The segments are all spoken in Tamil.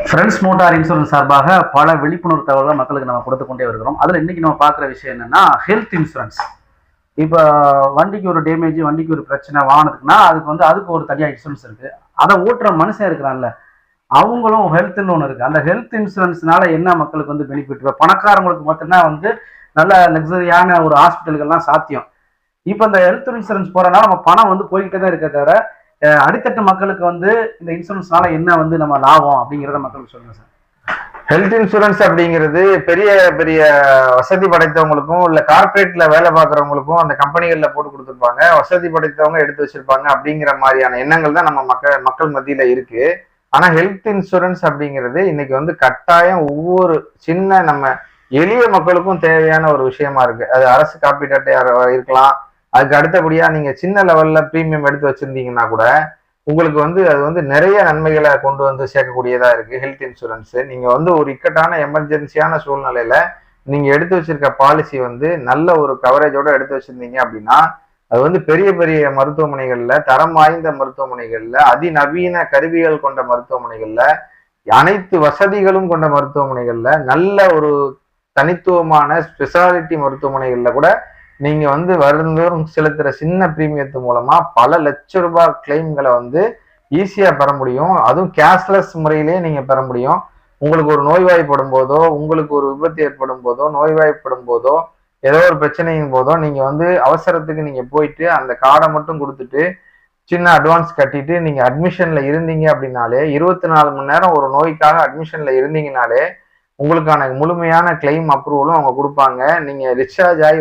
ஃப்ரெண்ட்ஸ் மோட்டார் இன்சூரன்ஸ் சார்பாக பல விழிப்புணர்வு தகவல்கள் மக்களுக்கு நம்ம கொடுத்து கொண்டே இருக்கிறோம். அதில் இன்னைக்கு நம்ம பார்க்குற விஷயம் என்னன்னா ஹெல்த் இன்சூரன்ஸ். இப்போ வண்டிக்கு ஒரு டேமேஜ், வண்டிக்கு ஒரு பிரச்சனை வாங்கினதுக்குன்னா அதுக்கு ஒரு தனியாக இன்சூரன்ஸ் இருக்கு. அதை ஓட்டுற மனுஷன் இருக்கிறான்ல, அவங்களும் ஹெல்த்னு ஒன்று இருக்கு. அந்த ஹெல்த் இன்சூரன்ஸ்னால என்ன மக்களுக்கு பெனிஃபிட்? பணக்காரங்களுக்கு மட்டும்தான் நல்ல லக்ஸரியான ஒரு ஹாஸ்பிட்டல்கள்லாம் சாத்தியம். இப்போ இந்த ஹெல்த் இன்சூரன்ஸ் போறதுனால நம்ம பணம் போய்கிட்டே தான் இருக்க தவிர அடித்தட்டு மக்களுக்கு இந்த இன்சூரன்ஸ்னால என்ன நம்ம லாபம் அப்படிங்கிறத மக்களுக்கு சொல்லுங்க சார். ஹெல்த் இன்சூரன்ஸ் அப்படிங்கிறது பெரிய பெரிய வசதி படைத்தவங்களுக்கும் இல்ல கார்பரேட்ல வேலை பார்க்கறவங்களுக்கும் அந்த கம்பெனிகள்ல போட்டு கொடுத்துருப்பாங்க. வசதி படைத்தவங்க எடுத்து வச்சிருப்பாங்க அப்படிங்கிற மாதிரியான எண்ணங்கள் தான் நம்ம மக்கள் மத்தியில இருக்கு. ஆனா ஹெல்த் இன்சூரன்ஸ் அப்படிங்கிறது இன்னைக்கு கட்டாயம் ஒவ்வொரு சின்ன நம்ம எளிய மக்களுக்கும் தேவையான ஒரு விஷயமா இருக்கு. அது அரசு காப்பீட்டு அட்டையா இருக்கலாம். அதுக்கு அடுத்தபடியா நீங்க சின்ன லெவல்ல பிரீமியம் எடுத்து வச்சிருந்தீங்கன்னா கூட உங்களுக்கு அது நிறைய நன்மைகளை கொண்டு சேர்க்கக்கூடியதா இருக்கு ஹெல்த் இன்சூரன்ஸ். நீங்க ஒரு இக்கட்டான எமர்ஜென்சியான சூழ்நிலையில நீங்க எடுத்து வச்சிருக்க பாலிசி நல்ல ஒரு கவரேஜோட எடுத்து வச்சிருந்தீங்க அப்படின்னா அது பெரிய பெரிய மருத்துவமனைகள்ல, தரம் வாய்ந்த மருத்துவமனைகள்ல, அதிநவீன கருவிகள் கொண்ட மருத்துவமனைகள்ல, அனைத்து வசதிகளும் கொண்ட மருத்துவமனைகள்ல, நல்ல ஒரு தனித்துவமான ஸ்பெஷாலிட்டி மருத்துவமனைகள்ல கூட நீங்க வருந்தோறும் செலுத்துற சின்ன பிரீமியத்து மூலமா பல லட்ச ரூபாய் கிளைம்களை ஈஸியா பெற முடியும். அதுவும் கேஷ்லெஸ் முறையிலேயே நீங்க பெற முடியும். உங்களுக்கு ஒரு நோய்வாய்ப்படும் போதோ, உங்களுக்கு ஒரு விபத்து ஏற்படும் போதோ, நோய்வாய்ப்படும் போதோ, ஏதோ ஒரு பிரச்சனையும் போதோ நீங்க அவசரத்துக்கு நீங்க போயிட்டு அந்த கார்டை மட்டும் கொடுத்துட்டு சின்ன அட்வான்ஸ் கட்டிட்டு நீங்க அட்மிஷன்ல இருந்தீங்க அப்படின்னாலே 24 மணி நேரம் ஒரு நோய்க்காக அட்மிஷன்ல இருந்தீங்கனாலே உங்களுக்கான முழுமையான கிளைம் அப்ரூவலும் அவங்க கொடுப்பாங்க. நீங்க டிஸ்சார்ஜ் ஆகி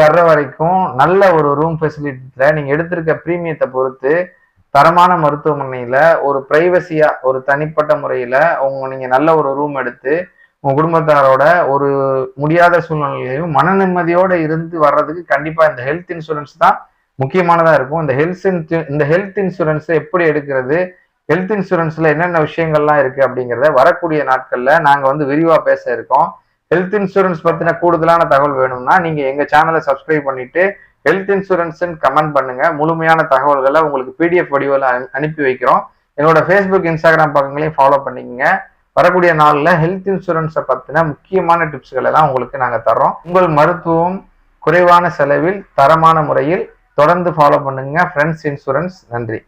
வர்ற வரைக்கும் நல்ல ஒரு ரூம் ஃபெசிலிட்டில நீங்க எடுத்திருக்க பிரீமியத்தை பொறுத்து தரமான மருத்துவமனையில ஒரு பிரைவசியா ஒரு தனிப்பட்ட முறையில நீங்க நல்ல ஒரு ரூம் எடுத்து உங்க குடும்பத்தாரோட ஒரு முடியாத சூழ்நிலையிலையும் மன நிம்மதியோட இருந்து வர்றதுக்கு கண்டிப்பா இந்த ஹெல்த் இன்சூரன்ஸ் தான் முக்கியமானதா இருக்கும். இந்த ஹெல்த் இன்சூரன்ஸ் எப்படி எடுக்கிறது, ஹெல்த் இன்சூரன்ஸ்ல என்னென்ன விஷயங்கள்லாம் இருக்கு அப்படிங்கிறத வரக்கூடிய நாட்கள்ல நாங்க விரிவா பேச இருக்கோம். ஹெல்த் இன்சூரன்ஸ் பத்தின கூடுதலான தகவல் வேணும்னா நீங்க எங்க சேனலை சப்ஸ்கிரைப் பண்ணிட்டு ஹெல்த் இன்சூரன்ஸ் கமெண்ட் பண்ணுங்க. முழுமையான தகவல்களை உங்களுக்கு PDF வடிவில் அனுப்பி வைக்கிறோம். என்னோட Facebook, Instagram பக்கங்களையும் ஃபாலோ பண்ணிக்கங்க. வரக்கூடிய நாள்ல ஹெல்த் இன்சூரன்ஸை பத்தின முக்கியமான டிப்ஸ்கள் எல்லாம் உங்களுக்கு நாங்க தர்றோம். உங்கள் மருத்துவம் குறைவான செலவில் தரமான முறையில் தொடர்ந்து ஃபாலோ பண்ணுங்க. Friends insurance. நன்றி.